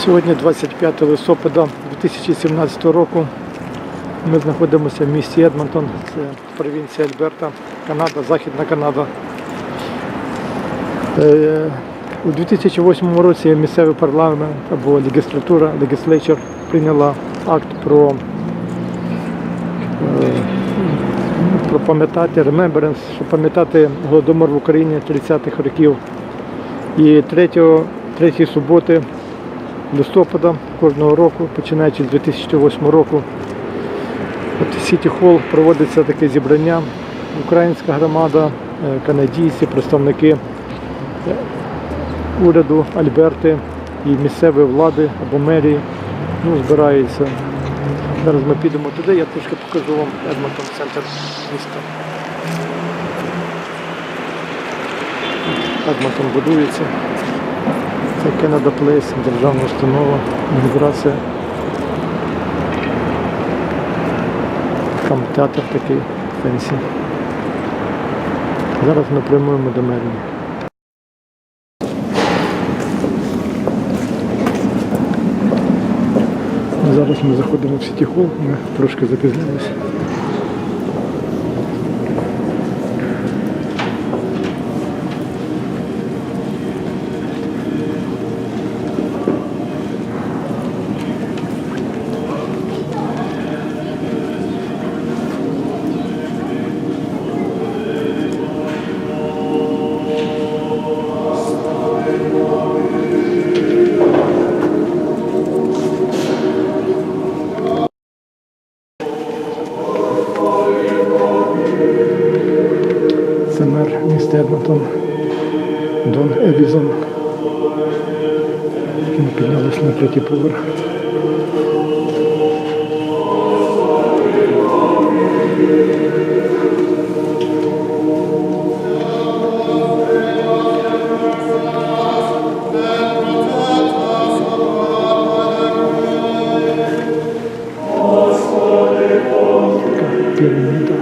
Сьогодні 25 листопада 2017 року. Ми знаходимося в місті Едмонтон, це провінція Альберта, Канада, Західна Канада. У 2008 році місцевий парламент або legislature прийняла акт про пам'ятати, remembrance, щоб пам'ятати Голодомор в Україні 30-х років. І 3 суботи листопада кожного року, починаючи з 2008 року, в Сіті Холл проводиться таке зібрання. Українська громада, канадійці, представники уряду Альберти і місцевої влади або мерії збираються. Зараз ми підемо туди, я трошки покажу вам Едмонтон, центр міста. Едмонтон будується. Це Канада Плейс, державна установа, міграція. Там театр такий фенсі. Зараз ми прямуємо до мерії. Зараз ми заходимо в Сіті Холл, ми трошки запізнилися. Це мер міста Едмонтон, Едмонтон. Ми піднялися на 3-й поверх. Така піраміда.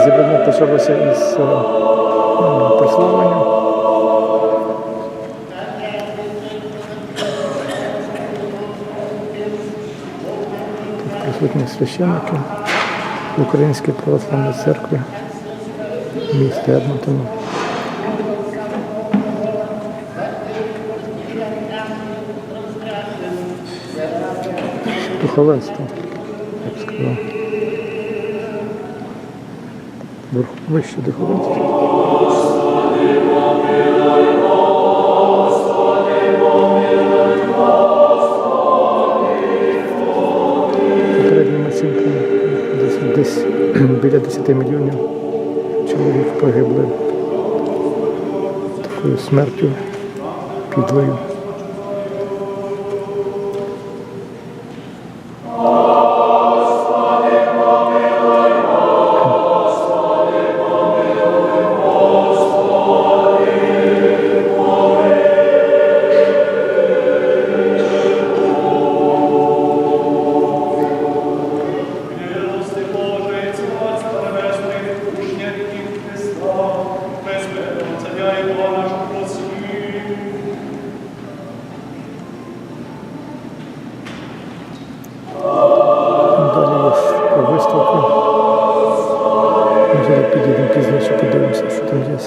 зібрання почалося із прославлення. Тут присутні священники Української православної церкви міста Едмонтону. Духовенство, я б сказав. Вище духовенство. Попередніми оцінками десь біля 10 мільйонів чоловік погибли такою смертю підлою. Підійдемо пізніше, подивимося, що там є.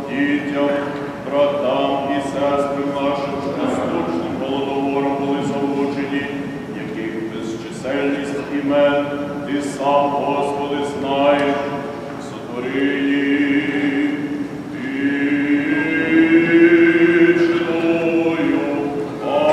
Дітям, братам і сестрам нашим, що наступним Голодомором були замучені, яких безчисельність імен ти сам, Господи, знаєш, сотвори їх вічною пам'ять.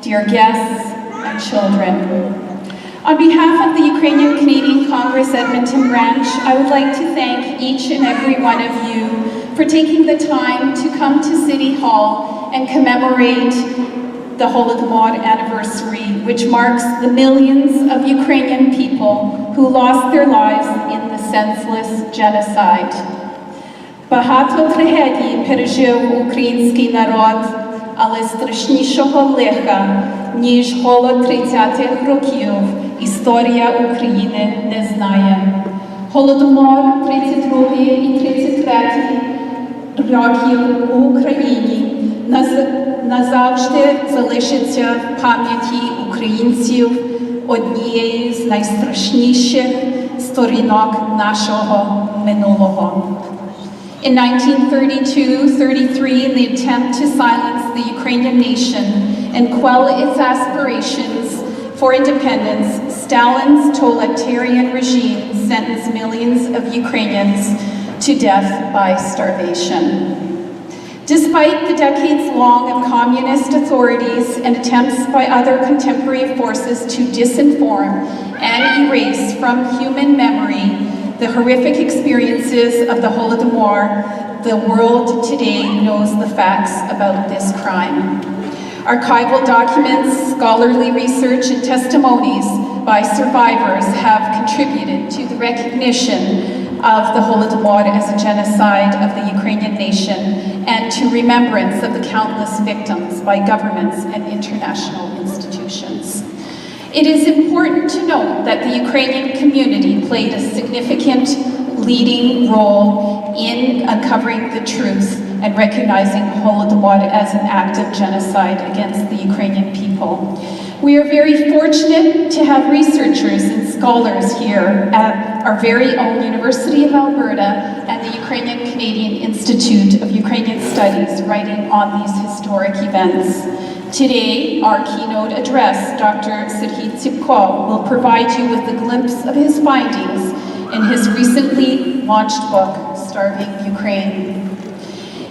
Dear guests and children, On behalf of the Ukrainian Canadian Congress Edmonton branch, I would like to thank each and every one of you for taking the time to come to City Hall and commemorate the Holodomor anniversary, which marks the millions of Ukrainian people who lost their lives in the senseless genocide. Багато трагедій пережив український народ, але страшнішого лиха, ніж голод 30-х років, історія України не знає. Голодомор 32 і 33 років у Україні назавжди залишиться в пам'яті українців однією з найстрашніших сторінок нашого минулого. In 1932-33, in the attempt to silence the Ukrainian nation and quell its aspirations for independence, Stalin's totalitarian regime sentenced millions of Ukrainians to death by starvation. Despite the decades-long of communist authorities and attempts by other contemporary forces to disinform and erase from human memory the horrific experiences of the Holodomor, the world today knows the facts about this crime. Archival documents, scholarly research, and testimonies by survivors have contributed to the recognition of the Holodomor as a genocide of the Ukrainian nation and to remembrance of the countless victims by governments and international institutions. It is important to note that the Ukrainian community played a significant leading role in uncovering the truth and recognizing Holodomor as an act of genocide against the Ukrainian people. We are very fortunate to have researchers and scholars here at our very own University of Alberta and the Ukrainian Canadian Institute of Ukrainian Studies writing on these historic events. Today, our keynote address, Dr. Serhiy Tsipko, will provide you with a glimpse of his findings in his recently launched book, Starving Ukraine.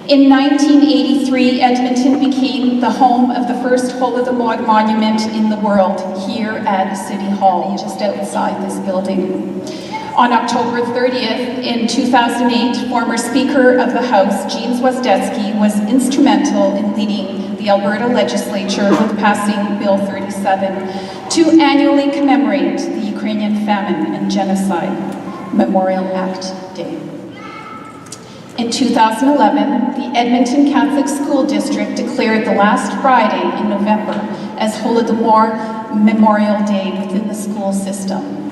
In 1983, Edmonton became the home of the first Holodomor monument in the world, here at City Hall, just outside this building. On October 30th, in 2008, former Speaker of the House, Jean Zwazdetsky, was instrumental in leading the Alberta legislature with passing Bill 37 to annually commemorate the Ukrainian Famine and Genocide Memorial Act Day. In 2011, the Edmonton Catholic School District declared the last Friday in November as Holodomor Memorial Day within the school system.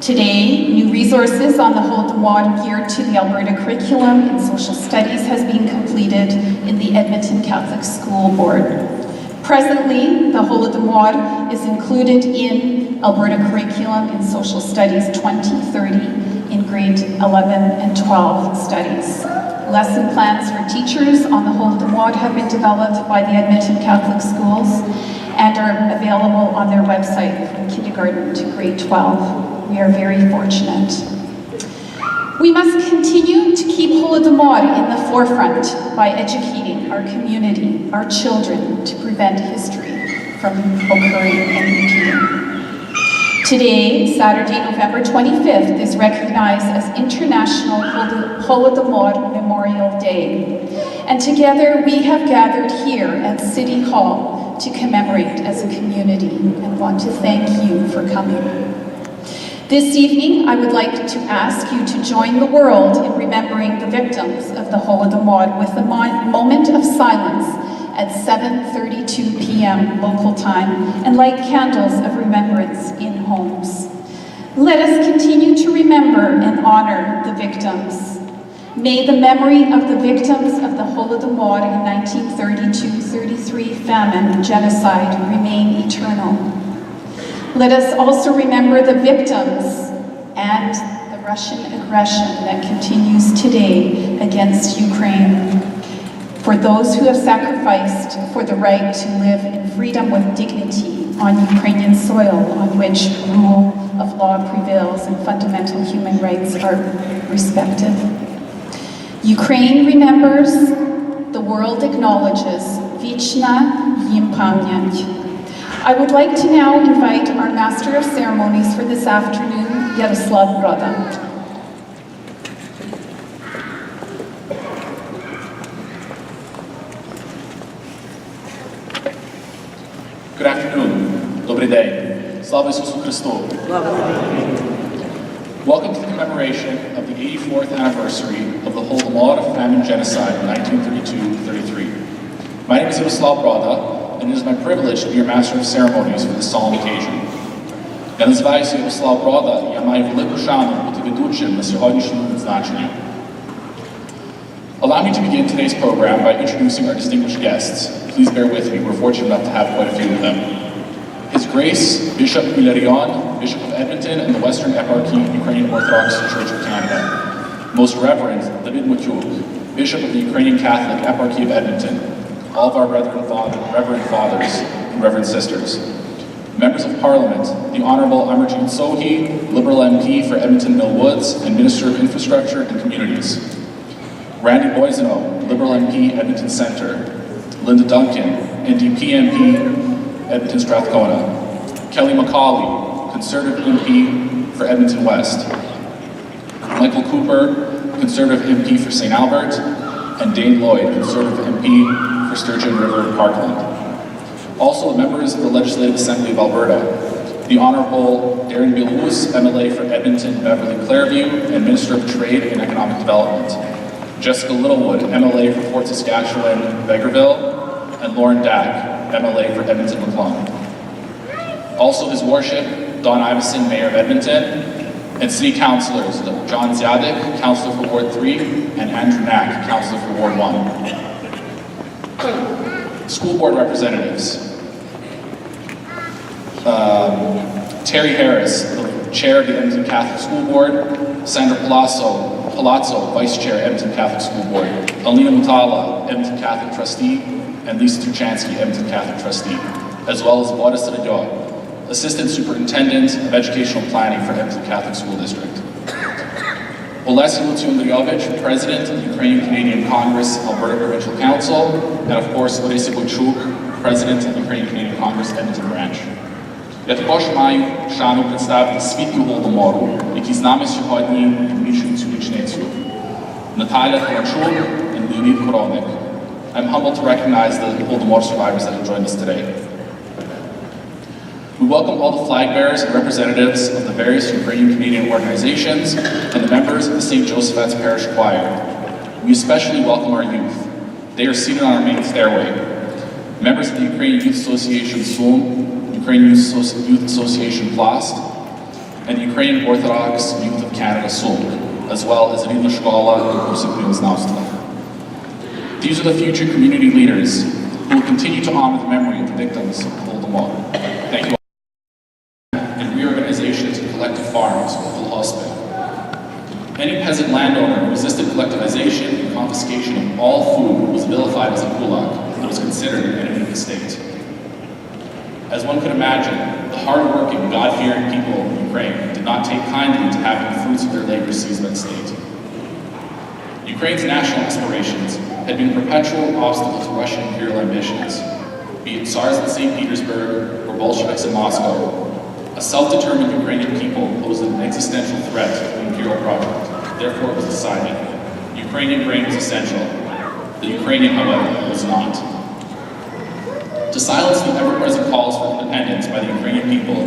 Today, new resources on the Holodomor geared to the Alberta curriculum in social studies has been completed in the Edmonton Catholic School Board. Presently, the Holodomor is included in Alberta curriculum in social studies 2030 in grade 11 and 12 studies. Lesson plans for teachers on the Holodomor have been developed by the Edmonton Catholic Schools and are available on their website from kindergarten to grade 12. We are very fortunate. We must continue to keep Holodomor in the forefront by educating our community, our children, to prevent history from occurring and repeating. Today, Saturday, November 25th, is recognized as International Holodomor Memorial Day. And together we have gathered here at City Hall to commemorate as a community and want to thank you for coming. This evening, I would like to ask you to join the world in remembering the victims of the Holodomor with a moment of silence at 7:32 p.m. local time and light candles of remembrance in homes. Let us continue to remember and honor the victims. May the memory of the victims of the Holodomor in 1932-33 famine genocide remain eternal. Let us also remember the victims and the Russian aggression that continues today against Ukraine. For those who have sacrificed for the right to live in freedom with dignity on Ukrainian soil on which rule of law prevails and fundamental human rights are respected. Ukraine remembers, the world acknowledges, Вічна їм пам'ять. I would like to now invite our Master of Ceremonies for this afternoon, Yaroslav Broda. Good afternoon. Добрий день. Слава Ісусу Христу. Welcome to the commemoration of the 84th anniversary of the Holodomor Famine-Genocide in 1932-33. My name is Yaroslav Broda, and it is my privilege to be your Master of Ceremonies for this solemn occasion. Я називаюся Ярослав Брода, і я маю велику шану бути ведучим на сьогоднішньому відзначенні. Allow me to begin today's program by introducing our distinguished guests. Please bear with me, we're fortunate enough to have quite a few of them. His Grace, Bishop Hilarion, Bishop of Edmonton and the Western Eparchy, Ukrainian Orthodox Church of Canada. Most Reverend David Mutyuk, Bishop of the Ukrainian Catholic Eparchy of Edmonton. All of our Reverend Fathers and Reverend Sisters. Members of Parliament, the Honourable Amarjit Sohi, Liberal MP for Edmonton Mill Woods and Minister of Infrastructure and Communities. Randy Boiseno, Liberal MP, Edmonton Centre. Linda Duncan, NDP MP, Edmonton Strathcona. Kelly McCauley, Conservative MP for Edmonton West. Michael Cooper, Conservative MP for St. Albert. And Dane Lloyd, Conservative MP for Sturgeon River, Parkland. Also members of the Legislative Assembly of Alberta, the Honourable Darren Bielus, MLA for Edmonton, Beverly Clairview, and Minister of Trade and Economic Development. Jessica Littlewood, MLA for Fort Saskatchewan, Vegreville, and Lauren Dack, MLA for Edmonton McClung. Also His Worship, Don Iveson, Mayor of Edmonton, and City Councillors, John Ziadek, Councillor for Ward 3, and Andrew Knack, Councillor for Ward 1. School Board Representatives. Terry Harris, the Chair of the Edmonton Catholic School Board, Sandra Palazzo, Vice Chair, Edmonton Catholic School Board, Alina Mutala, Edmonton Catholic Trustee, and Lisa Turchansky, Edmonton Catholic Trustee, as well as Boris Radyo, Assistant Superintendent of Educational Planning for Edmonton Catholic School District. Olesya Lutyundryovich, President of the Ukrainian Canadian Congress, Alberta Provincial Council, and of course, Orisa Boychuk, President of the Ukrainian Canadian Congress, Edmonton Branch. Я також маю шану представити свідків Голодомору, які з нами сьогодні відмічують цю річницю. Наталя Ковачук and Leonid Koronik. I'm humbled to recognize the Holodomor survivors that have joined us today. We welcome all the flag bearers and representatives of the various Ukrainian Canadian organizations and the members of the St. Joseph's Parish Choir. We especially welcome our youth. They are seated on our main stairway. Members of the Ukrainian Youth Association Sum, Ukrainian Youth Association Plast, and the Ukrainian Orthodox Youth of Canada Sum, as well as Rina Shkola and Kursa Krioznavstva. These are the future community leaders who will continue to honor the memory of the victims of Holodomor. Thank you. And reorganizations of collective farms will also. Any peasant landowner who resisted collectivization and confiscation of all food was vilified as a kulak and was considered an enemy of the state. As one could imagine, the hard-working, God-fearing people of Ukraine did not take kindly to having the fruits of their labor seized by the state. Ukraine's national aspirations had been a perpetual obstacle to Russian imperial ambitions, be it Tsars in St. Petersburg or Bolsheviks in Moscow. A self-determined Ukrainian people posed an existential threat to the imperial project. Therefore, it was decided Ukrainian grain was essential. The Ukrainian, however, was not. To silence the ever-present calls for independence by the Ukrainian people,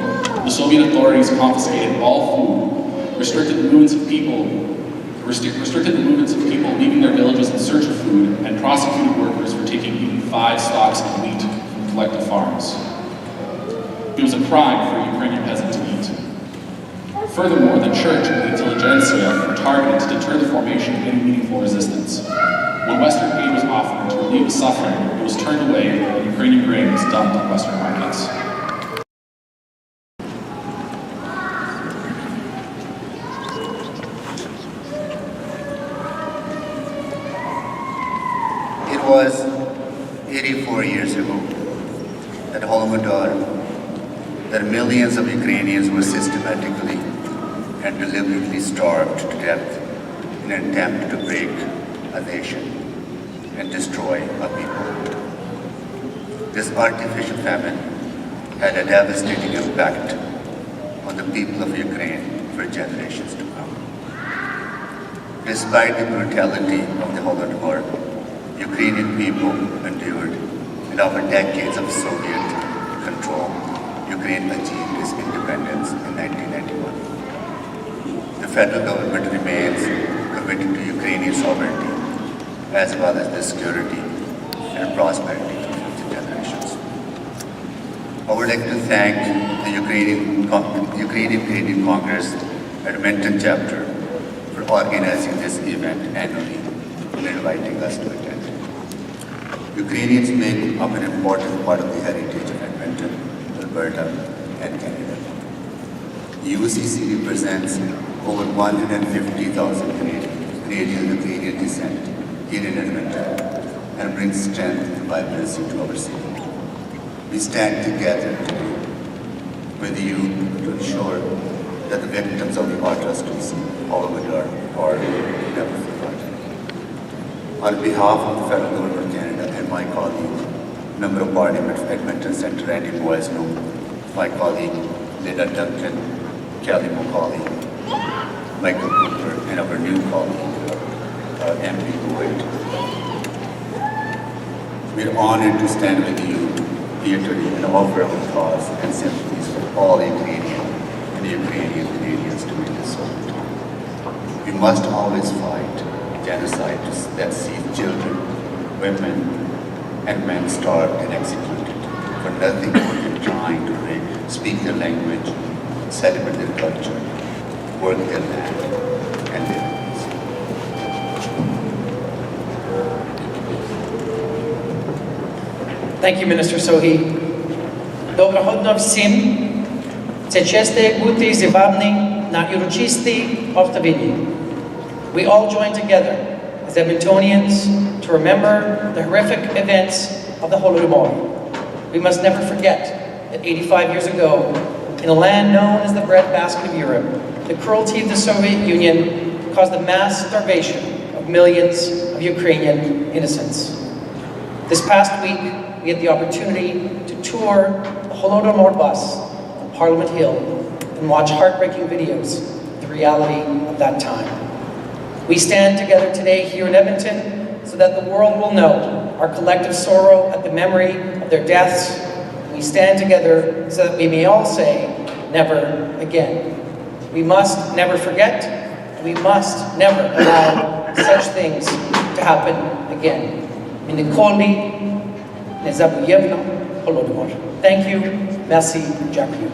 the Soviet authorities confiscated all food, restricted the movements of people leaving their villages in search of food, and prosecuted workers for taking even 5 stalks of wheat from collective farms. It was a crime for a Ukrainian peasant to eat. Furthermore, the church and the intelligentsia were targeted to deter the formation of any meaningful resistance. When Western aid was offered to relieve the suffering, it was turned away and Ukrainian grain was dumped on Western markets. It was 84 years ago at Holomodor that millions of Ukrainians were systematically and deliberately starved to death in an attempt to break a nation and destroy a people. This artificial famine had a devastating impact on the people of Ukraine for generations to come. Despite the brutality of the Holodomor, Ukrainian people endured, and after decades of Soviet control, Ukraine achieved its independence in 1991. The federal government remains committed to Ukrainian sovereignty, as well as the security and prosperity of future generations. I would like to thank the Ukrainian Canadian Congress Edmonton chapter for organizing this event annually and inviting us to attend. Ukrainians make up an important part of the heritage of Edmonton, Alberta, and Canada. The UCC represents over 150,000 Canadians of Canadian descent here in Edmonton and brings strength and vibrancy to our city. We stand together today with you to ensure that the victims of the atrocities of Holodomor are never forgotten. On behalf of the federal government of Canada and my colleague, Member of Parliament for Edmonton Centre Randy Boisno, my colleague Linda Duncan, Kelly McCauley, Michael Cooper, and our new colleague, MP Boyd. We are honored to stand with you here today and offer our cause and sympathies for all Ukrainian and Ukrainian Canadians during this moment. We must always fight genocide that sees children, women, and men starved and executed for nothing more than trying to speak their language, celebrate their culture, work their land, and live in peace. Thank you, Minister Sohi. Доброго дня всім. Це честь бути зібрані на урочистій автовині. We all join together as Edmontonians to remember the horrific events of the Holodomor. We must never forget that 85 years ago, in a land known as the breadbasket of Europe, the cruelty of the Soviet Union caused the mass starvation of millions of Ukrainian innocents. This past week, we had the opportunity to tour the Holodomor bus on Parliament Hill and watch heartbreaking videos of the reality of that time. We stand together today here in Edmonton so that the world will know our collective sorrow at the memory of their deaths. We stand together so that we may all say, never again. We must never forget. We must never allow such things to happen again. Thank you. Merci. Dziękuję.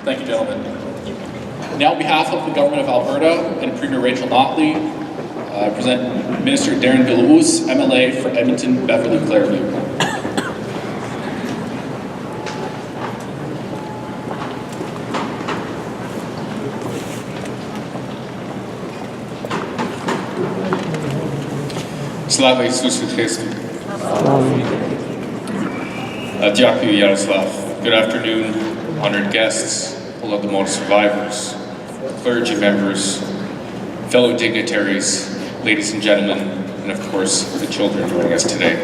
Thank you, gentlemen. Now, on behalf of the Government of Alberta and Premier Rachel Notley, I present Minister Darren Villaluz, MLA for Edmonton, Beverly Clairview. Слава Ісусу Христу! Дякую, Yaroslav. Good afternoon, honored guests, Голодомор survivors, clergy members, fellow dignitaries, ladies and gentlemen, and of course, the children joining us today.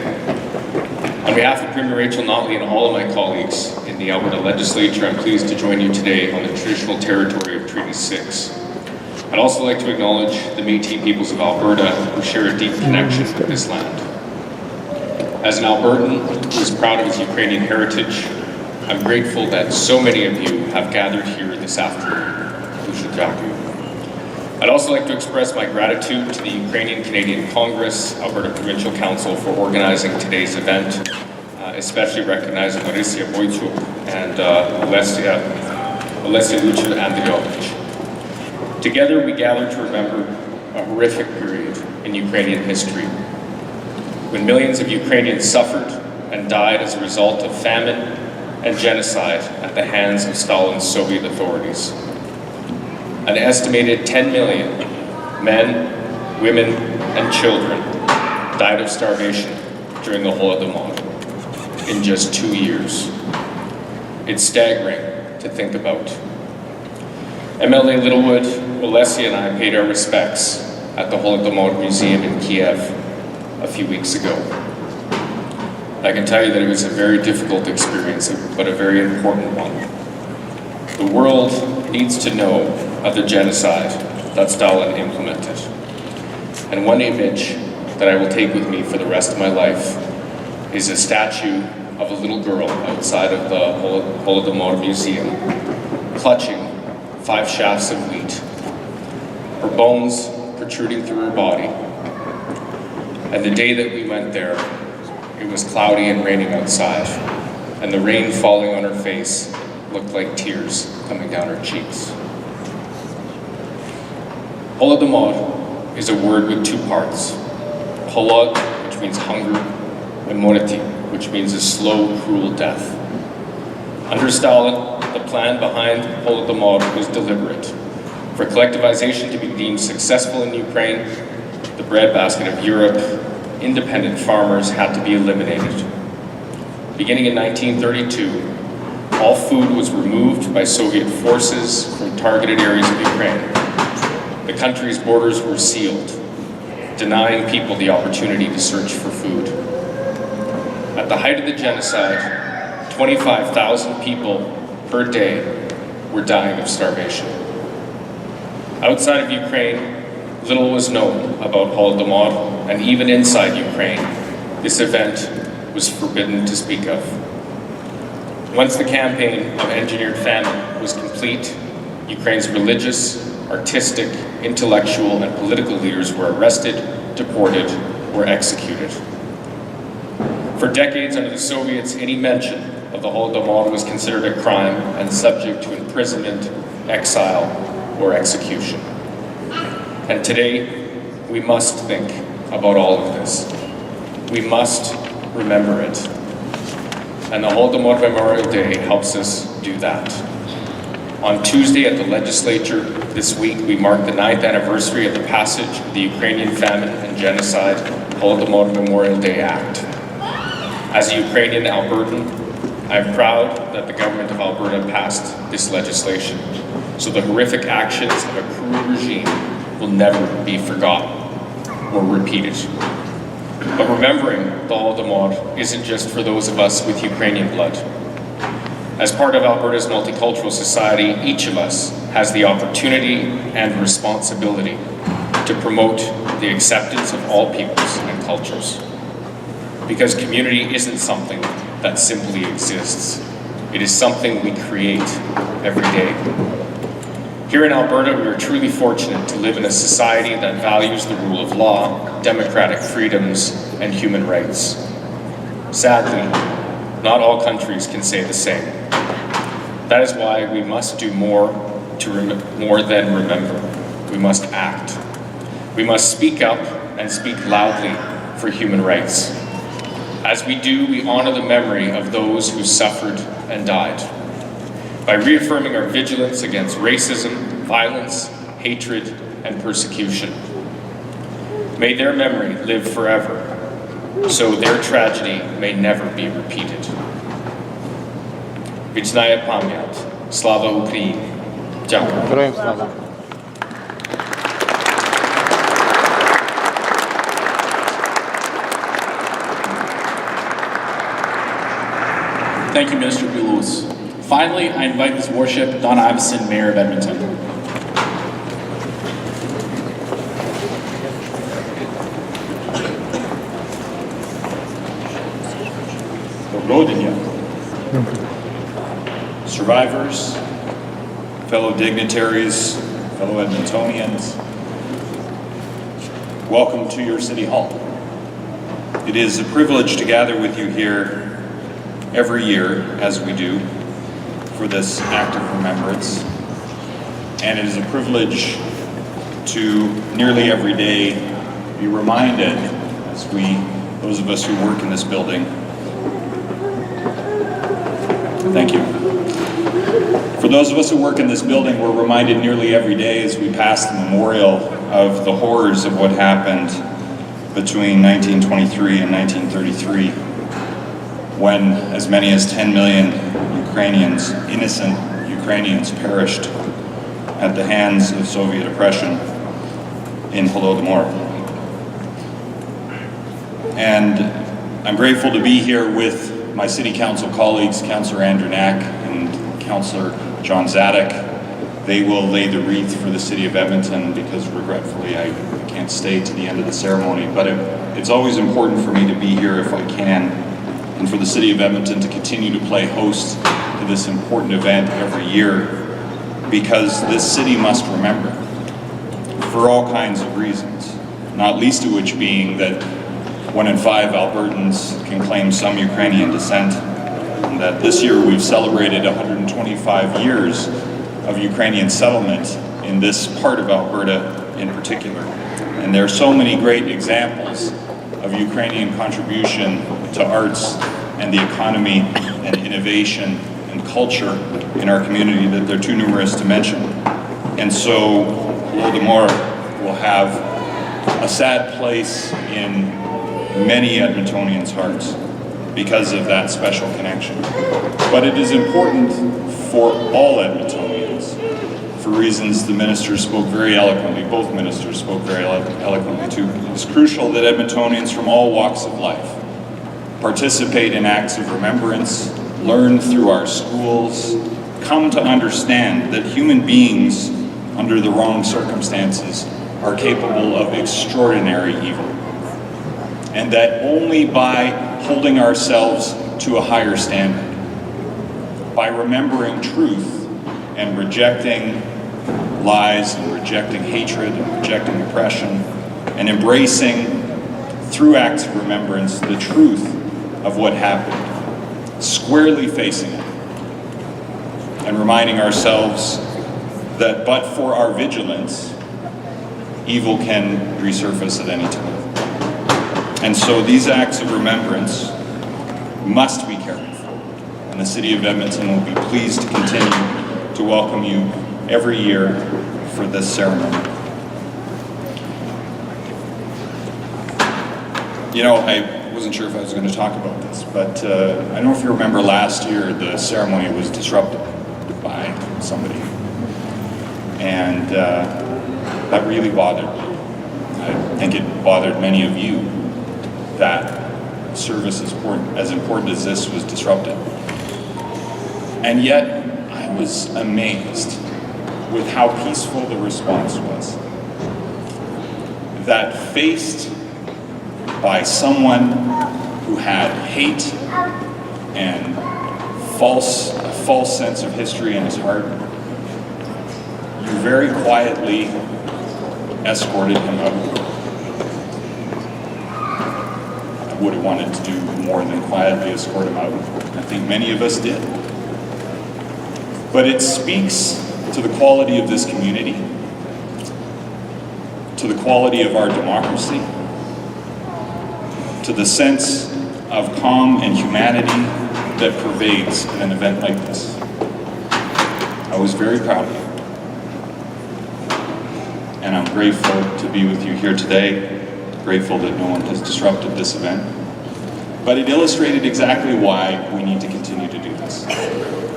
On behalf of Premier Rachel Notley and all of my colleagues in the Alberta Legislature, I'm pleased to join you today on the traditional territory of Treaty 6. I'd also like to acknowledge the Métis peoples of Alberta who share a deep connection with this land. As an Albertan who is proud of his Ukrainian heritage, I'm grateful that so many of you have gathered here this afternoon. I'd also like to express my gratitude to the Ukrainian Canadian Congress, Alberta Provincial Council for organizing today's event, especially recognizing Marysia Boychuk and Alessia Lucha Andriovich. Together, we gather to remember a horrific period in Ukrainian history, when millions of Ukrainians suffered and died as a result of famine and genocide at the hands of Stalin's Soviet authorities. An estimated 10 million men, women, and children died of starvation during the Holodomor in just 2 years. It's staggering to think about. MLA Littlewood, Olesia, and I paid our respects at the Holodomor Museum in Kiev a few weeks ago. I can tell you that it was a very difficult experience, but a very important one. The world needs to know of the genocide that Stalin implemented. And one image that I will take with me for the rest of my life is a statue of a little girl outside of the Holodomor Museum, clutching 5 shafts of wheat, her bones protruding through her body. And the day that we went there, it was cloudy and raining outside, and the rain falling on her face looked like tears coming down her cheeks. Holodomor is a word with 2 parts. Holod, which means hunger, and morti, which means a slow, cruel death. Under Stalin, the plan behind Holodomor was deliberate. For collectivization to be deemed successful in Ukraine, the breadbasket of Europe, independent farmers had to be eliminated. Beginning in 1932, all food was removed by Soviet forces from targeted areas of Ukraine. The country's borders were sealed, denying people the opportunity to search for food. At the height of the genocide, 25,000 people per day were dying of starvation. Outside of Ukraine, little was known about Holodomor, and even inside Ukraine, this event was forbidden to speak of. Once the campaign of engineered famine was complete, Ukraine's religious, artistic, intellectual, and political leaders were arrested, deported, or executed. For decades under the Soviets, any mention of the Holodomor was considered a crime and subject to imprisonment, exile, or execution. And today, we must think about all of this. We must remember it. And the Holodomor Memorial Day helps us do that. On Tuesday at the legislature this week, we mark the 9th anniversary of the passage of the Ukrainian Famine-Genocide Holodomor Memorial Day Act. As a Ukrainian Albertan, I'm proud that the government of Alberta passed this legislation, so the horrific actions of a cruel regime will never be forgotten or repeated. But remembering the Holodomor isn't just for those of us with Ukrainian blood. As part of Alberta's multicultural society, each of us has the opportunity and responsibility to promote the acceptance of all peoples and cultures. Because community isn't something that simply exists. It is something we create every day. Here in Alberta, we are truly fortunate to live in a society that values the rule of law, democratic freedoms, and human rights. Sadly, not all countries can say the same. That is why we must do more than remember. We must act. We must speak up and speak loudly for human rights. As we do, we honor the memory of those who suffered and died. By reaffirming our vigilance against racism, violence, hatred, and persecution. May their memory live forever, so their tragedy may never be repeated. Вічна пам'ять. Слава Україні. Дякую. Героям слава. Thank you, Minister Lewis. Finally, I invite His Worship Don Iveson, Mayor of Edmonton. Доброго дня. Survivors, fellow dignitaries, fellow Edmontonians, welcome to your City Hall. It is a privilege to gather with you here every year, as we do, for this act of remembrance. And it is a privilege to nearly every day be reminded, as those of us who work in this building, thank you. For those of us who work in this building, we're reminded nearly every day as we pass the memorial of the horrors of what happened between 1923 and 1933, when as many as 10 million Ukrainians, innocent Ukrainians, perished at the hands of Soviet oppression in Holodomor. And I'm grateful to be here with my City Council colleagues, Councillor Andrew Knack and Councillor John Zadek. They will lay the wreath for the City of Edmonton because regretfully I can't stay to the end of the ceremony, but it's always important for me to be here if I can, and for the City of Edmonton to continue to play host to this important event every year, because this city must remember, for all kinds of reasons, not least of which being that 1 in 5 Albertans can claim some Ukrainian descent, and that this year we've celebrated 125 years of Ukrainian settlement in this part of Alberta in particular. And there are so many great examples of Ukrainian contribution to arts and the economy and innovation and culture in our community that they're too numerous to mention. And so Golodomor will have a sad place in many Edmontonians' hearts because of that special connection. But it is important for all Edmontonians, for reasons the ministers spoke very eloquently, both ministers spoke very eloquently too. It's crucial that Edmontonians from all walks of life participate in acts of remembrance, learn through our schools, come to understand that human beings under the wrong circumstances are capable of extraordinary evil. And that only by holding ourselves to a higher standard, by remembering truth and rejecting lies and rejecting hatred and rejecting oppression and embracing through acts of remembrance the truth of what happened, squarely facing it and reminding ourselves that but for our vigilance, evil can resurface at any time. And so these acts of remembrance must be carried forward. And the City of Edmonton will be pleased to continue to welcome you every year for this ceremony. You know, I wasn't sure if I was going to talk about this, but I don't know if you remember last year the ceremony was disrupted by somebody. And that really bothered me. I think it bothered many of you that service as important as this was disrupted. And yet, I was amazed with how peaceful the response was. That faced by someone who had hate and a false sense of history in his heart, you very quietly escorted him out. I would have wanted to do more than quietly escort him out. I think many of us did. But it speaks to the quality of this community, to the quality of our democracy, to the sense of calm and humanity that pervades an event like this. I was very proud of you. And I'm grateful to be with you here today, grateful that no one has disrupted this event. But it illustrated exactly why we need to continue to do this.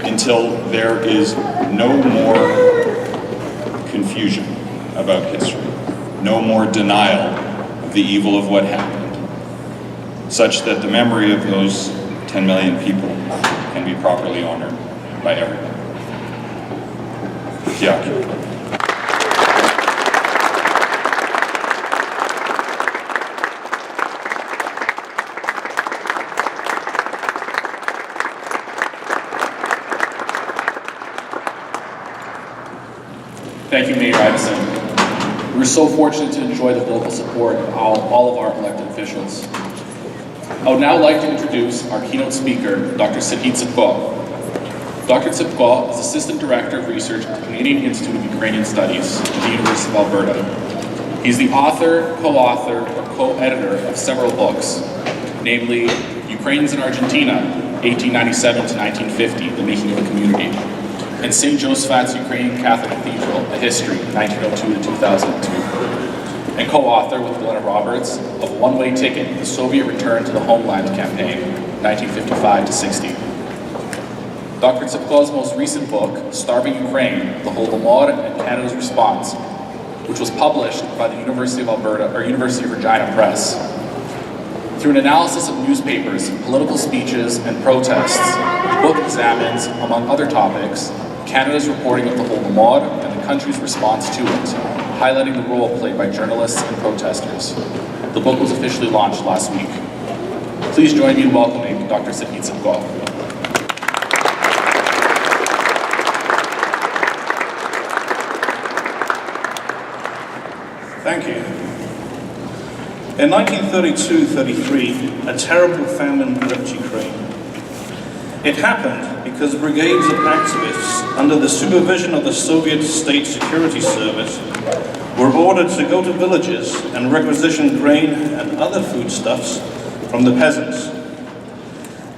Until there is no more confusion about history, no more denial of the evil of what happened, such that the memory of those 10 million people can be properly honored by everyone. Дякую. Thank you, Mayor Iveson. We're so fortunate to enjoy the local support of all of our elected officials. I would now like to introduce our keynote speaker, Dr. Sahit Tsipko. Dr. Tsipko is Assistant Director of Research at the Canadian Institute of Ukrainian Studies at the University of Alberta. He's the author, co-author, or co-editor of several books, namely Ukrainians in Argentina, 1897 to 1950, The Making of a Community, and St. Joseph's Ukrainian Catholic Cathedral, A History, 1902 to 2002. And co-author with Glenna Roberts of One-Way Ticket, The Soviet Return to the Homeland Campaign, 1955 to 60. Dr. Tsipko's most recent book, Starving Ukraine, The Holodomor and Canada's Response, which was published by the University of Alberta, or University of Regina Press. Through an analysis of newspapers, political speeches, and protests, the book examines, among other topics, Canada's reporting of the Holdomor and the country's response to it, highlighting the role played by journalists and protesters. The book was officially launched last week. Please join me in welcoming Dr. Tsipko. Thank you. In 1932-33, a terrible famine gripped Ukraine. It happened because brigades of activists under the supervision of the Soviet State Security Service were ordered to go to villages and requisition grain and other foodstuffs from the peasants.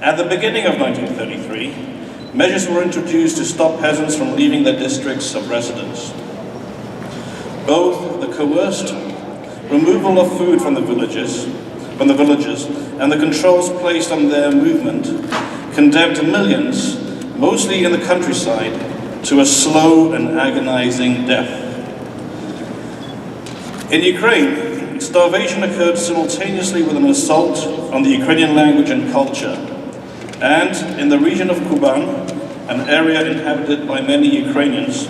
At the beginning of 1933, measures were introduced to stop peasants from leaving their districts of residence. Both the coerced removal of food from the villages, and the controls placed on their movement condemned millions, mostly in the countryside, to a slow and agonizing death. In Ukraine, starvation occurred simultaneously with an assault on the Ukrainian language and culture, and in the region of Kuban, an area inhabited by many Ukrainians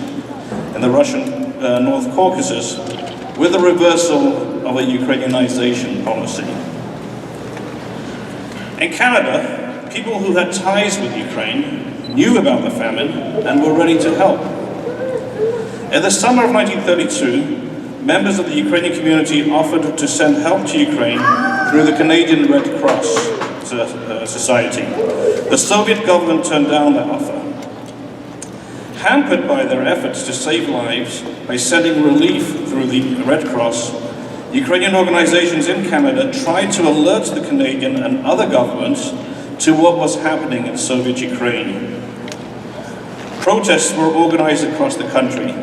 in the Russian North Caucasus, with the reversal of a Ukrainianization policy. In Canada, people who had ties with Ukraine knew about the famine and were ready to help. In the summer of 1932, members of the Ukrainian community offered to send help to Ukraine through the Canadian Red Cross Society. The Soviet government turned down that offer. Hampered by their efforts to save lives by sending relief through the Red Cross, Ukrainian organizations in Canada tried to alert the Canadian and other governments to what was happening in Soviet Ukraine. Protests were organized across the country.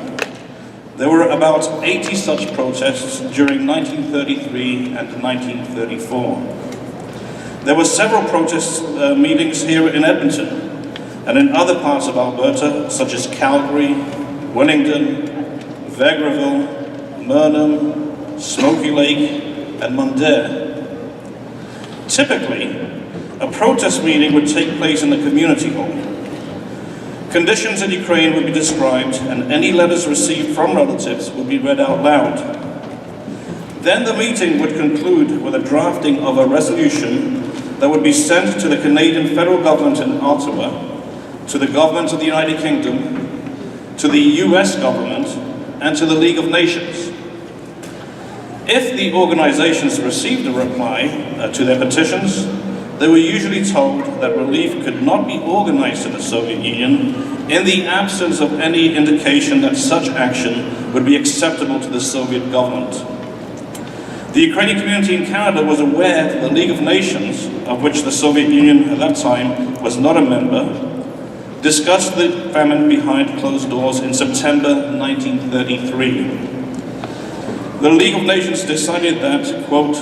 There were about 80 such protests during 1933 and 1934. There were several protest meetings here in Edmonton and in other parts of Alberta, such as Calgary, Wellington, Vegreville, Murnum, Smoky Lake, and Mundare. Typically, a protest meeting would take place in the community hall. Conditions in Ukraine would be described, and any letters received from relatives would be read out loud. Then the meeting would conclude with a drafting of a resolution that would be sent to the Canadian federal government in Ottawa, to the government of the United Kingdom, to the US government, and to the League of Nations. If the organizations received a reply to their petitions, they were usually told that relief could not be organized in the Soviet Union in the absence of any indication that such action would be acceptable to the Soviet government. The Ukrainian community in Canada was aware that the League of Nations, of which the Soviet Union at that time was not a member, discussed the famine behind closed doors in September 1933. The League of Nations decided that, quote,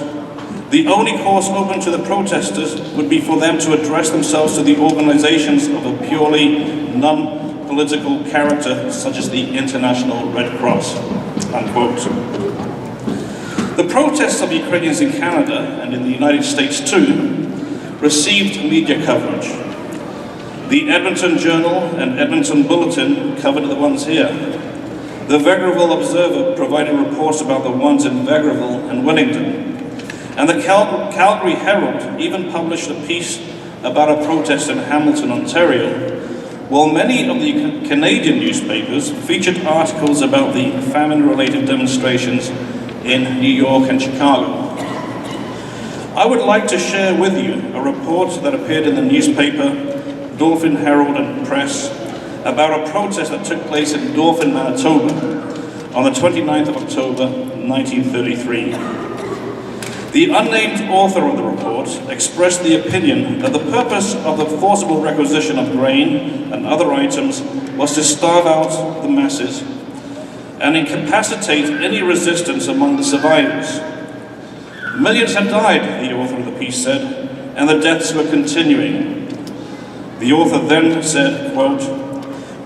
the only course open to the protesters would be for them to address themselves to the organizations of a purely non-political character, such as the International Red Cross, unquote. The protests of Ukrainians in Canada, and in the United States too, received media coverage. The Edmonton Journal and Edmonton Bulletin covered the ones here. The Vegreville Observer provided reports about the ones in Vegreville and Wellington. And the Calgary Herald even published a piece about a protest in Hamilton, Ontario, while many of the Canadian newspapers featured articles about the famine-related demonstrations in New York and Chicago. I would like to share with you a report that appeared in the newspaper Dauphin Herald and Press about a protest that took place in Dauphin, Manitoba on the 29th of October 1933. The unnamed author of the report expressed the opinion that the purpose of the forcible requisition of grain and other items was to starve out the masses and incapacitate any resistance among the survivors. Millions had died, the author of the piece said, and the deaths were continuing. The author then said, quote,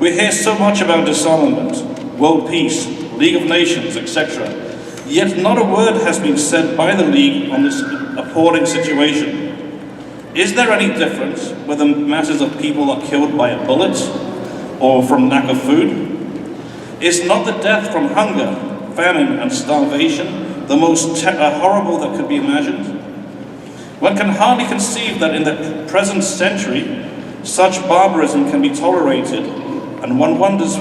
"We hear so much about disarmament, world peace, League of Nations, etc. Yet not a word has been said by the League on this appalling situation. Is there any difference whether masses of people are killed by a bullet or from lack of food? Is not the death from hunger, famine and starvation the most horrible that could be imagined? One can hardly conceive that in the present century such barbarism can be tolerated, and one wonders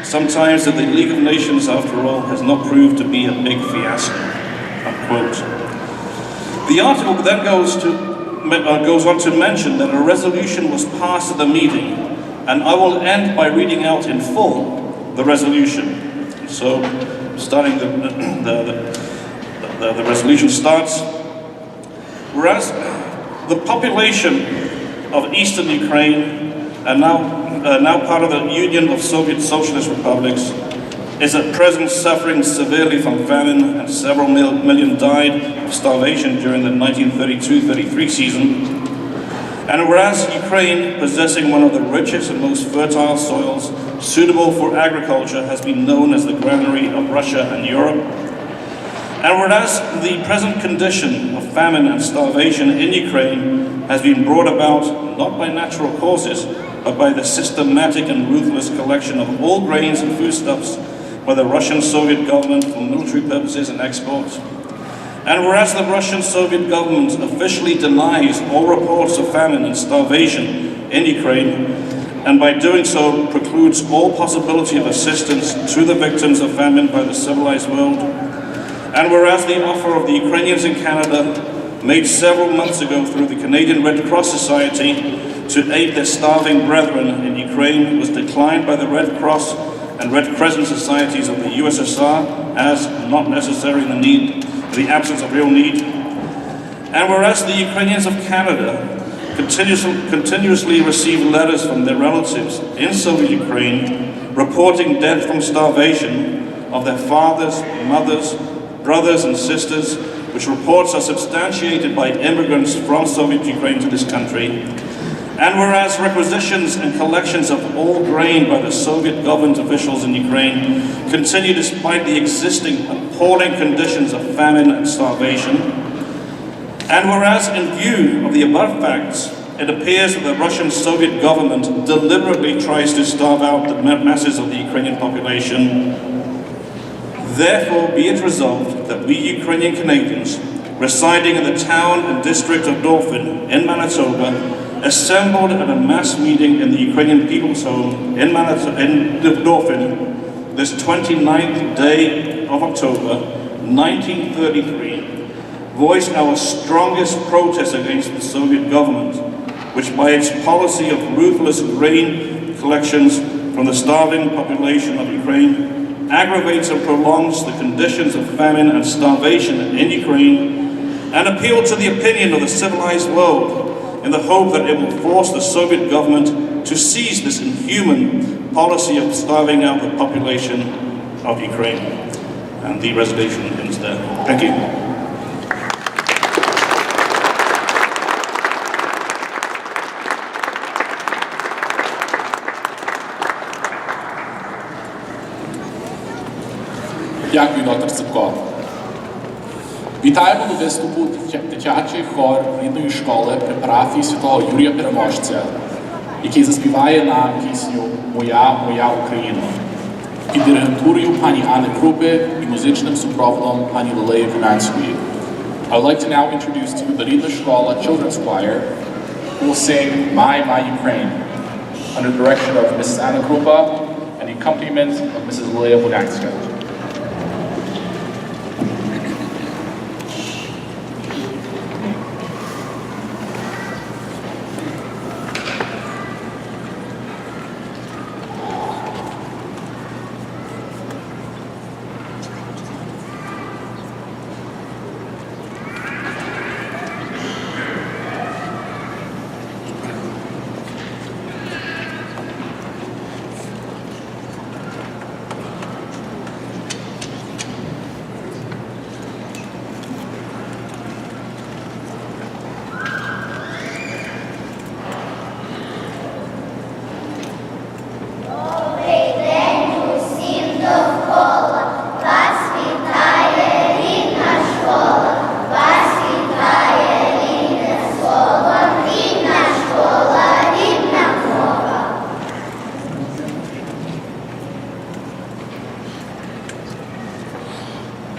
sometimes that the League of Nations, after all, has not proved to be a big fiasco." Unquote. The article then goes on to mention that a resolution was passed at the meeting, and I will end by reading out in full the resolution. So, starting the resolution starts, "Whereas the population of eastern Ukraine, and now part of the Union of Soviet Socialist Republics, is at present suffering severely from famine, and several million died of starvation during the 1932-33 season. And whereas Ukraine, possessing one of the richest and most fertile soils suitable for agriculture, has been known as the granary of Russia and Europe, and whereas the present condition of famine and starvation in Ukraine has been brought about not by natural causes, but by the systematic and ruthless collection of all grains and foodstuffs by the Russian Soviet government for military purposes and export, and whereas the Russian Soviet government officially denies all reports of famine and starvation in Ukraine, and by doing so precludes all possibility of assistance to the victims of famine by the civilized world, and whereas the offer of the Ukrainians in Canada, made several months ago through the Canadian Red Cross Society to aid their starving brethren in Ukraine, was declined by the Red Cross and Red Crescent societies of the USSR as not necessary in the absence of real need. And whereas the Ukrainians of Canada continuously receive letters from their relatives in Soviet Ukraine reporting death from starvation of their fathers, mothers, brothers and sisters, which reports are substantiated by immigrants from Soviet Ukraine to this country. And whereas requisitions and collections of all grain by the Soviet government officials in Ukraine continue despite the existing appalling conditions of famine and starvation, and whereas in view of the above facts, it appears that the Russian Soviet government deliberately tries to starve out the masses of the Ukrainian population, therefore be it resolved that we Ukrainian Canadians residing in the town and district of Dauphin in Manitoba, assembled at a mass meeting in the Ukrainian People's Home in Dauphin, this 29th day of October, 1933, voice our strongest protest against the Soviet government, which by its policy of ruthless grain collections from the starving population of Ukraine, aggravates and prolongs the conditions of famine and starvation in Ukraine, and appeal to the opinion of the civilized world in the hope that it will force the Soviet government to cease this inhuman policy of starving out the population of Ukraine. And the resolution ends there. Thank you. Дякую, доктор Ципко. Вітаємо до виступу дитячий хор рідної школи при парафії святого Юрія Переможця, який заспіває нам пісню «Моя, моя Україна» під диригентурою пані Анни Крупи і музичним супроводом пані Лилеї Вимянської. I would like to now introduce to you the Rідна Школа Children's Choir, who will sing My, My Ukraine, under the direction of Mrs. Anna Krupa and the accompaniment of Mrs. Lileya Wodanska.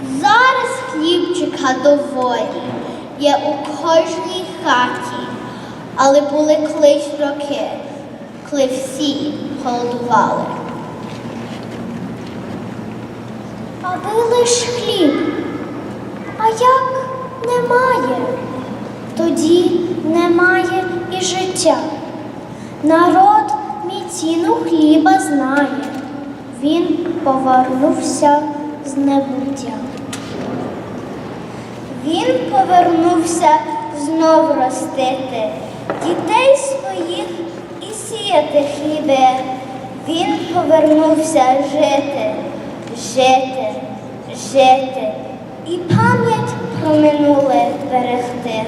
Зараз хлібчика доволі є у кожній хаті, але були колись роки, коли всі голодували. Аби лиш хліб, а як немає, тоді немає і життя. Народ мій ціну хліба знає, він повернувся з небуття. Він повернувся знов ростити дітей своїх і сіяти хліби. Він повернувся жити, жити, жити і пам'ять про минуле берегти.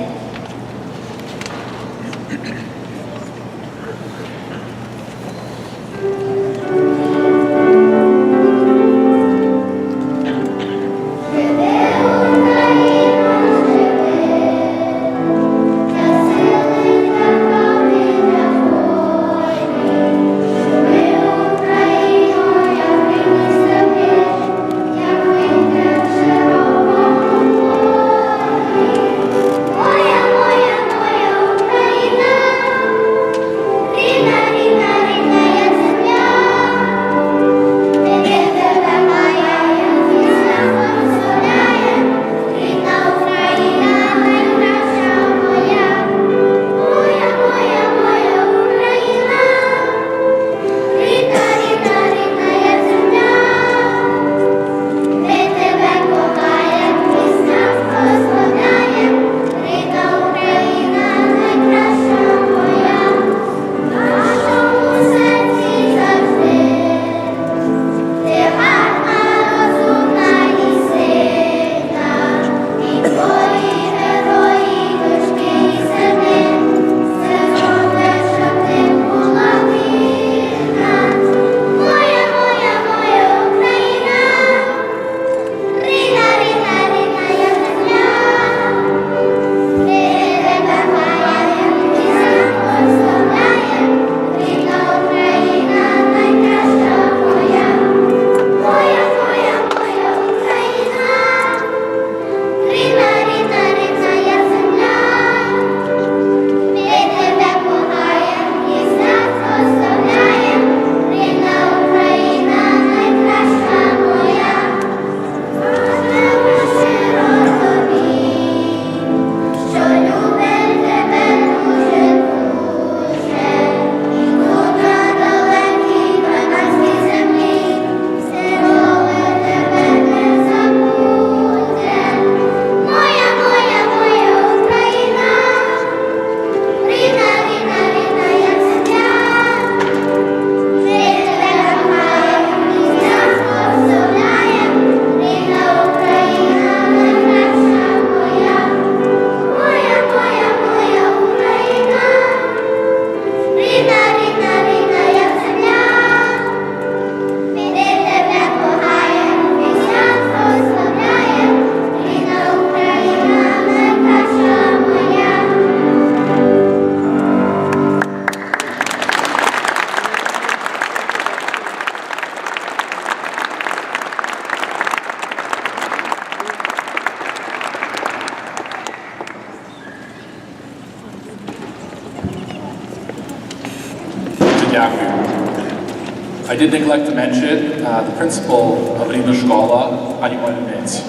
I did neglect to mention the principal of рідна школа, пані Мельниць.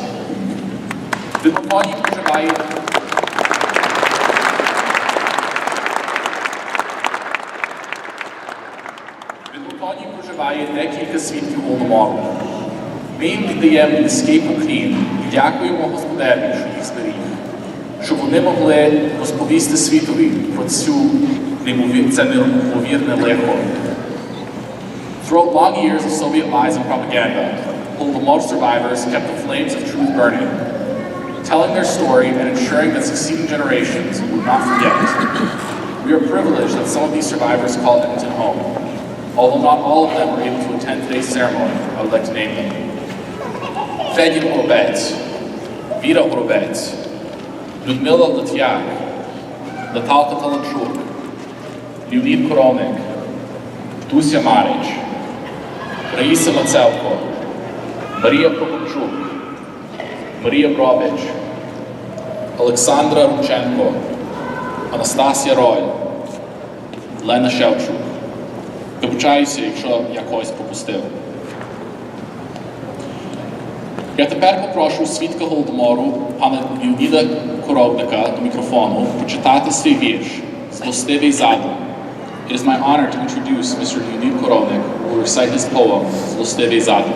В Едмонтоні проживає декілька свідків Голодомору. Ми їм віддаємо низький поклін і дякуємо Господеві, що їх зберіг, щоб вони могли розповісти світові про це неймовірне лихо. Throughout long years of Soviet lies and propaganda, Holodomor survivors kept the flames of truth burning, telling their story and ensuring that succeeding generations would not forget. We are privileged that some of these survivors call Edmonton home. Although not all of them were able to attend today's ceremony, I would like to name them. Fedір Горобець, Віра Горобець, Людмила Литвяк, Наталка Таланчук, Леонід Коровник, Дуся Марич, Раїса Мацелко, Марія Прокопчук, Марія Брович, Олександра Рубченко, Анастасія Рой, Лена Шевчук. Вибачаюся, якщо я когось пропустив. Я тепер попрошу свідка Голодомору, пана Леоніда Коровника, до мікрофону прочитати свій вірш «Злостивий задум». It is my honor to introduce Mr. Leonid Korovnik, who will recite his poem, «Злостивий задум».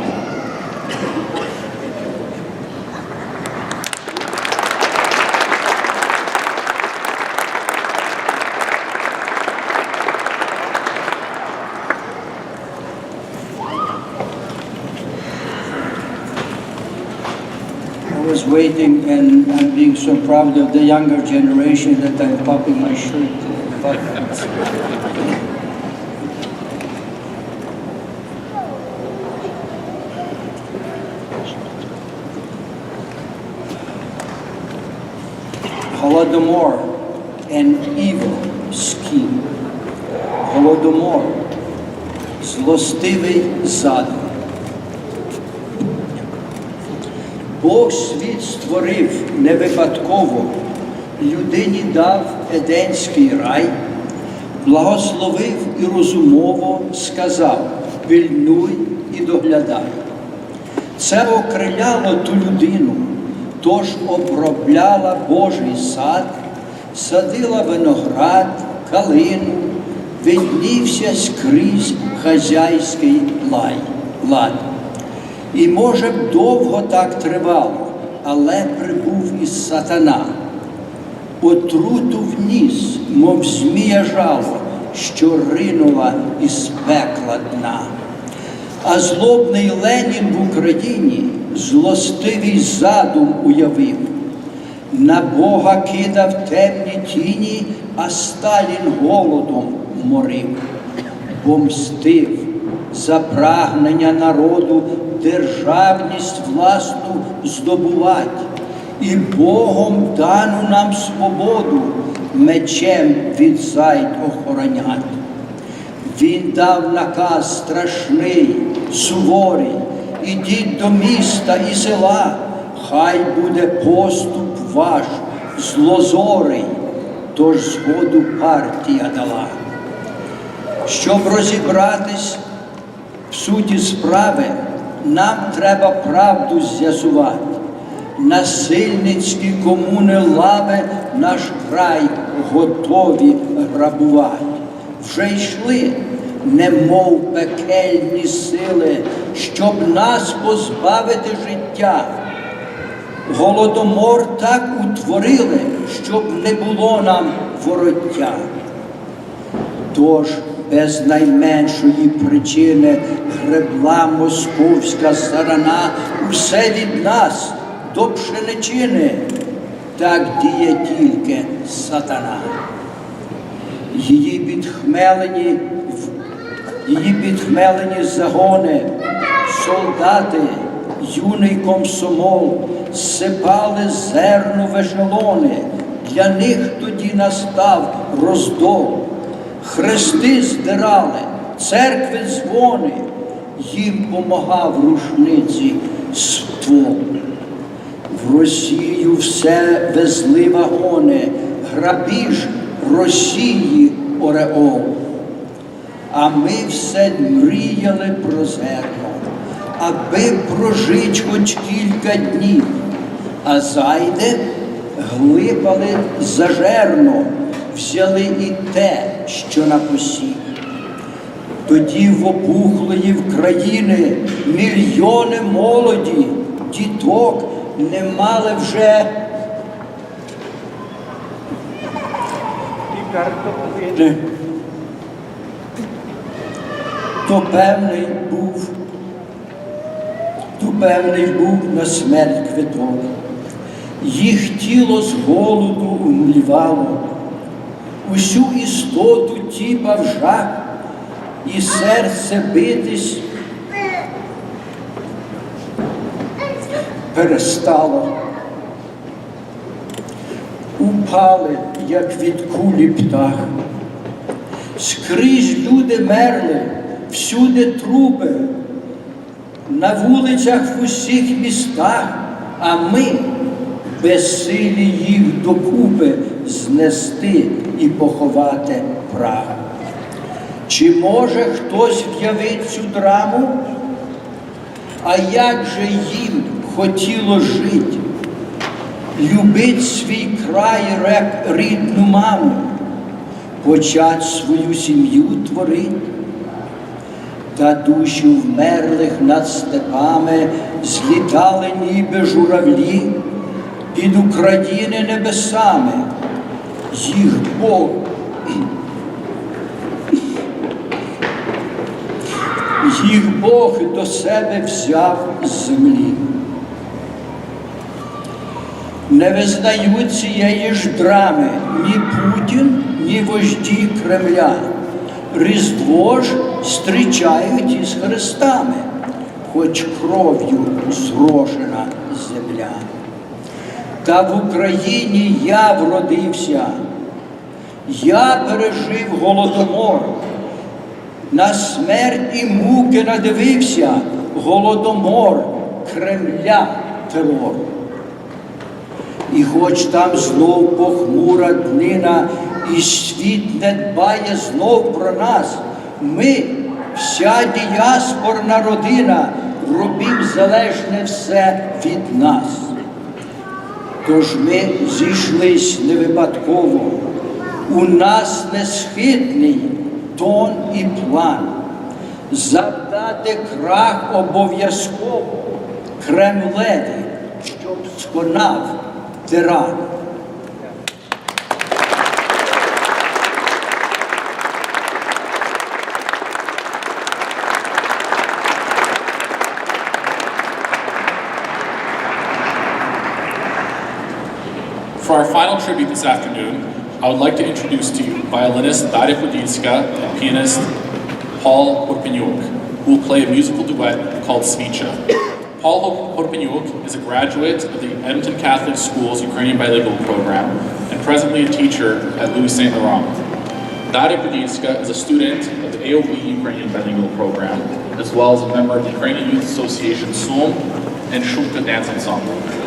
I was waiting, and I'm being so proud of the younger generation that I'm popping my shirt. Buttons. Holodomor, an evil scheme. Голодомор, злостивий задум. Бог світ створив не випадково, людині дав Еденський рай, благословив і розумово сказав: пильнуй і доглядай. Це окриляло ту людину, тож обробляла Божий сад, садила виноград, калину, виднівся скрізь хазяйський лад. І, може б, довго так тривало, але прибув і сатана. Отруту вніс, мов змія жало, що ринула із пекла дна. А злобний Ленін в Україні злостивий задум уявив. На Бога кидав темні тіні, а Сталін голодом морив. Бо мстив за прагнення народу державність власну здобувать і Богом дану нам свободу мечем від зайд охоронять. Він дав наказ страшний, суворий: ідіть до міста і села, хай буде поступ ваш злозорий, тож згоду партія дала. Щоб розібратись в суті справи, нам треба правду з'ясувати. Насильницькі комуни лави наш край готові грабувати. Вже йшли, немов пекельні сили, щоб нас позбавити життя. Голодомор так утворили, щоб не було нам вороття. Тож без найменшої причини гребла московська сарана усе від нас до пшеничини. Так діє тільки сатана. Її підхмелені загони, солдати, юний комсомол сипали зерно в ешелони. Для них тоді настав роздол. Хрести здирали, церкви дзвони, їм помагав рушниці ствол. В Росію все везли вагони, грабіж Росії ореол. А ми все мріяли про зерно, аби прожить хоч кілька днів. А зайде глипали зажерно, взяли і те, що на посів. Тоді в опухлої в країни мільйони молоді, діток не мали вже то певний був на смерть квиток. Їх тіло з голоду умлівало, усю істоту тіпав жах, і серце битись перестало. Упали, як від кулі птах. Скрізь люди мерли, всюди трупи, на вулицях в усіх містах а ми безсилі їх докупи знести і поховати прах. Чи може хтось в'явити цю драму? А як же їм хотіло жити, любить свій край, рідну маму, почать свою сім'ю творить? Та душі вмерлих над степами злітали ніби журавлі під України небесами. Їх Бог до себе взяв з землі. Не визнають цієї ж драми ні Путін, ні вожді Кремля. Різдво ж зустрічають із хрестами, хоч кров'ю зрошена земля. Та в Україні я вродився, я пережив Голодомор, на смерть і муки надивився, Голодомор, Кремля терор. І хоч там знов похмура днина, і світ не дбає знов про нас, ми, вся діаспорна родина, робім залежне все від нас. Тож ми зійшлись не випадково, у нас несхитний тон і план. Завдати крах обов'язково Кремлеві, щоб сконав тиран. For our final tribute this afternoon, I would like to introduce to you violinist Daria Podilska and pianist Paul Horpeniuk, who will play a musical duet called Svicha. Paul Horpeniuk is a graduate of the Edmonton Catholic School's Ukrainian bilingual program and presently a teacher at Louis St. Laurent. Daria Podilska is a student of the AOB Ukrainian bilingual program, as well as a member of the Ukrainian Youth Association SUM and Shumka Dance Ensemble.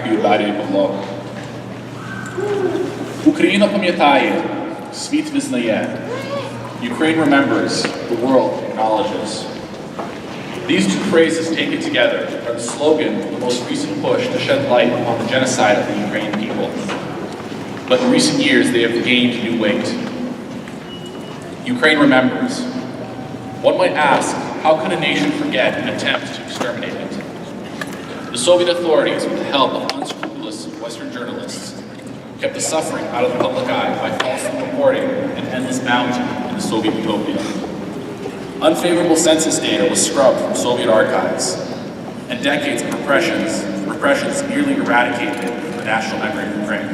Дякую, Дар'я і Павло. Україна пам'ятає, світ визнає. Ukraine remembers, the world acknowledges. These two phrases taken together are the slogan of the most recent push to shed light on the genocide of the Ukrainian people. But in recent years, they have gained new weight. Ukraine remembers. One might ask, how could a nation forget an attempt to exterminate it? The Soviet authorities, with the help of unscrupulous Western journalists, kept the suffering out of the public eye by falsely reporting an endless bounty in the Soviet utopia. Unfavorable census data was scrubbed from Soviet archives, and decades of repressions nearly eradicated the national memory of Ukraine.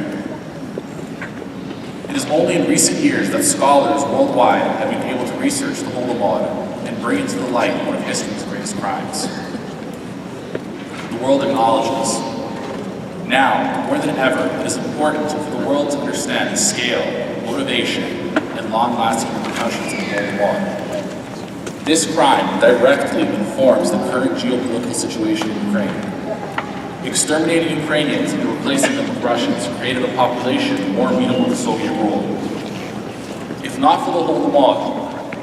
It is only in recent years that scholars worldwide have been able to research the Holodomor and bring into the light one of history's greatest crimes. The world acknowledges. Now, more than ever, it is important for the world to understand the scale, motivation, and long-lasting repercussions of the Holodomor. This crime directly informs the current geopolitical situation in Ukraine. Exterminating Ukrainians and replacing them with Russians created a population more amenable to Soviet rule. If not for the Holodomor,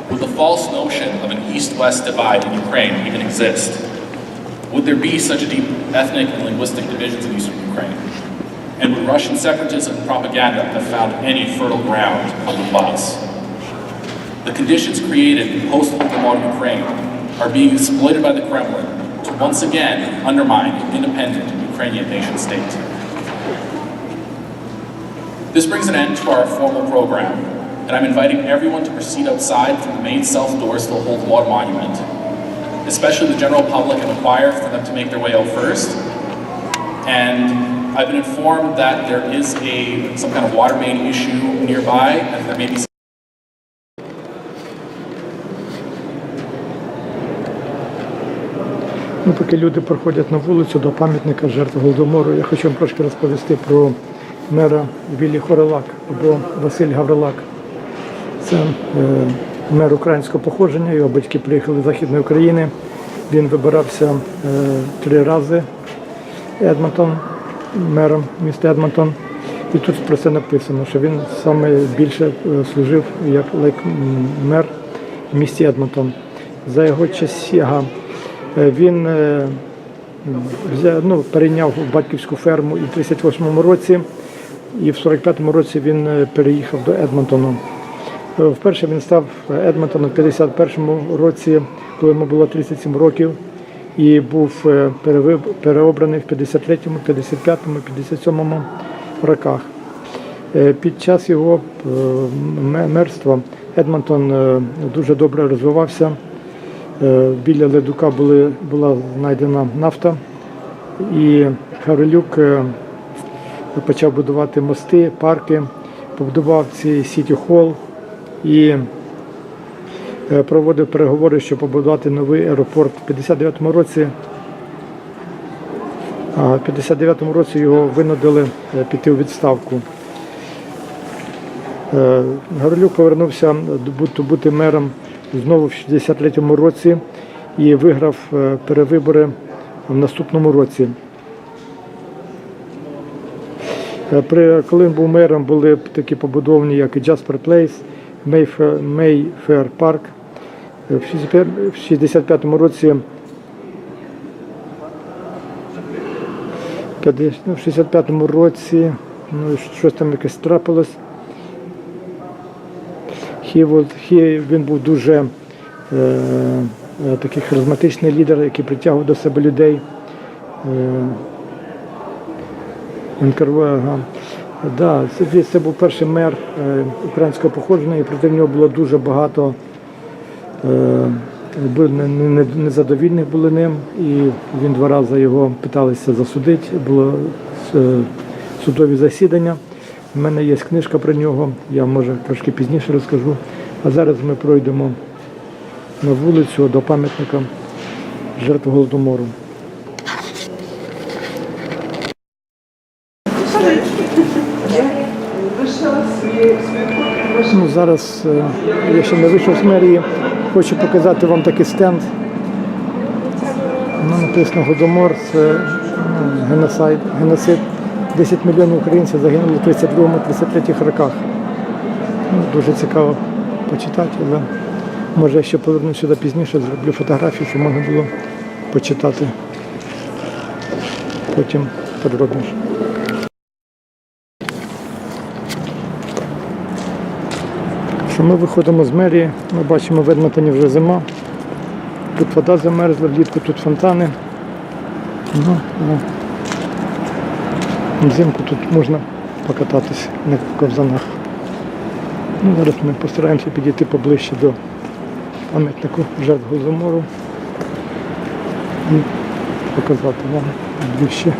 would the false notion of an East-West divide in Ukraine even exist? Would there be such deep ethnic and linguistic divisions in eastern Ukraine? And would Russian separatism and propaganda have found any fertile ground on the bus? The conditions created in post-Holodomor Ukraine are being exploited by the Kremlin to once again undermine an independent Ukrainian nation-state. This brings an end to our formal program, and I'm inviting everyone to proceed outside through the main south doors to the Holodomor Monument, especially the general public and the choir for them to make their way out first. And I've been informed that there is some kind of water main issue nearby, and there may be Поки люди проходять на вулицю до пам'ятника жертв Голодомору, я хочу вам трошки розповісти про мера Віллі Хорелак або Василь Гаврилак. Це мер українського походження, його батьки приїхали з Західної України. Він вибирався 3 рази Едмонтон, мером міста Едмонтон. І тут про це написано, що він саме більше служив як мер в місті Едмонтон. За його часів він перейняв батьківську ферму і в 1938 році, і в 1945 році він переїхав до Едмонтону. Вперше він став Едмонтоном в 1951 році, коли йому було 37 років, і був переобраний в 1953, 1955, 1957 роках. Під час його мерства Едмонтон дуже добре розвивався. Біля Ледука була знайдена нафта, і Гаврилюк почав будувати мости, парки, побудував ці сіті-холл і проводив переговори, щоб побудувати новий аеропорт. В 1959 році його винудили піти у відставку. Гаврилюк повернувся бути мером знову в 1963 році і виграв перевибори в наступному році. Коли він був мером, були такі побудовані, як і Jasper Place, Mayfair Park. В 1965 році щось там якесь трапилось. Він був дуже такий харизматичний лідер, який притягував до себе людей. Це був перший мер українського походження, і проти нього було дуже багато незадовільних були ним, і він 2 рази його питалися засудити, було судові засідання. У мене є книжка про нього, я, може, трошки пізніше розкажу. А зараз ми пройдемо на вулицю до пам'ятника жертв Голодомору. Зараз я ще не вийшов з мерії, хочу показати вам такий стенд. Написано Голодомор, це геноцид. 10 мільйонів українців загинули в 32-33 роках. Ну, дуже цікаво почитати, але може я ще повернусь сюди пізніше, зроблю фотографію, щоб можна було почитати потім подробніше. Що ми виходимо з мерії, ми бачимо в Едмонтоні вже зима. Тут вода замерзла, влітку тут фонтани. Взимку тут можна покататись на ковзанах. Ну, зараз ми постараємося підійти поближче до пам'ятнику жертв Голодомору і показати вам ближче.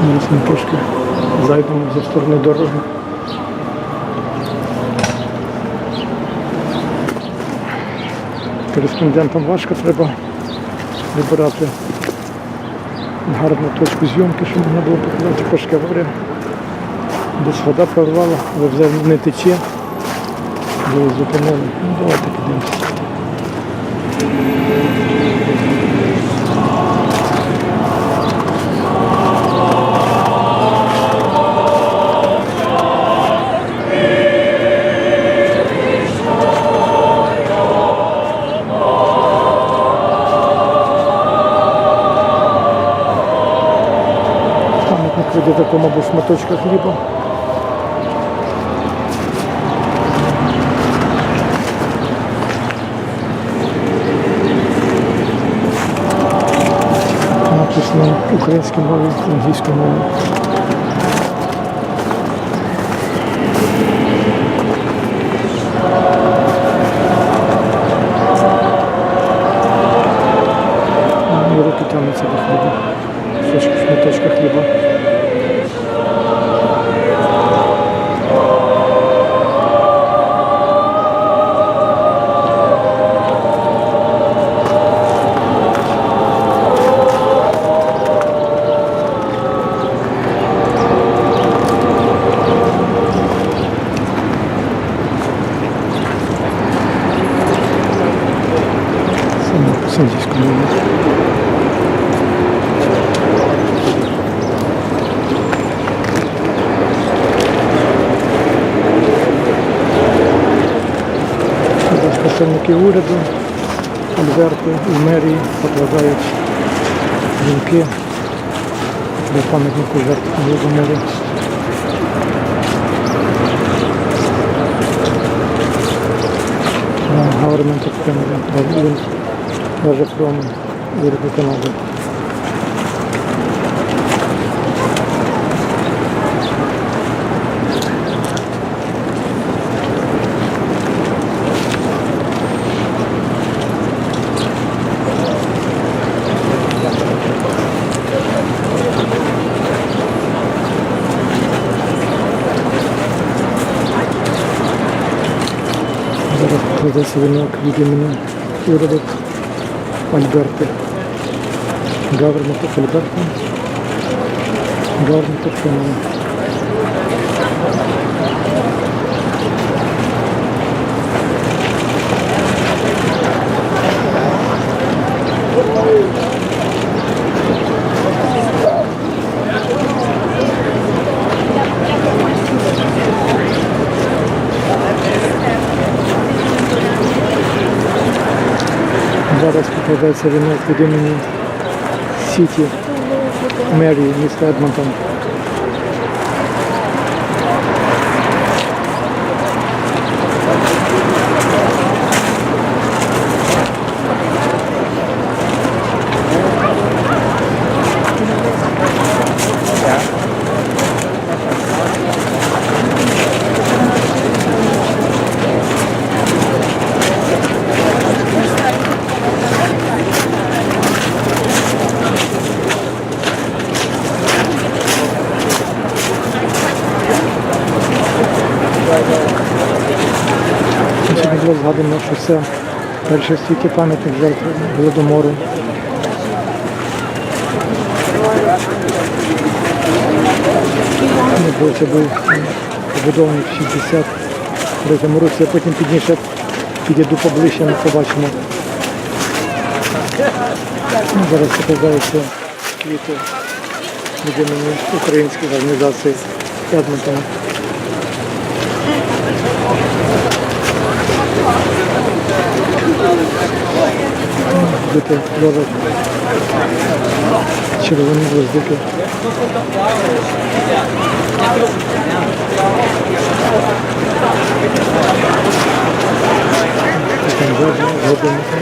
Зараз ми трошки зайдемо зі сторони дороги. Кореспондентам важко, треба вибирати гарну точку зйомки, щоб можна було показати. Трошки аварія. Десь вода прорвала, але вже не тече. Було зупинено. Ну, давайте подивимося. Буде такому або шматочка хліба. Написано українською мовою, англійською мовою. І руки тягнуться до хліба. Шматочка хліба. Англійською мовою. Представники уряду, Альберти і мерії покладають вінки до пам'ятнику жертв Голодомору. Government of Canada, даже from уряду Канади. Зараз покладається вінок від імені уряду Альберти. Government of Alberta, Government of Canada. Зараз покладається вінок від імені Сіті, мерії міста Едмонтон. це перший в світі пам'ятник жертв Голодомору. Це був побудований в 63-му році, а потім пізніше підійду поближче, ми побачимо. Зараз показаються квіти від імені української організації Едмонтона. Діти лежать, червоні гвоздики. Там годинники.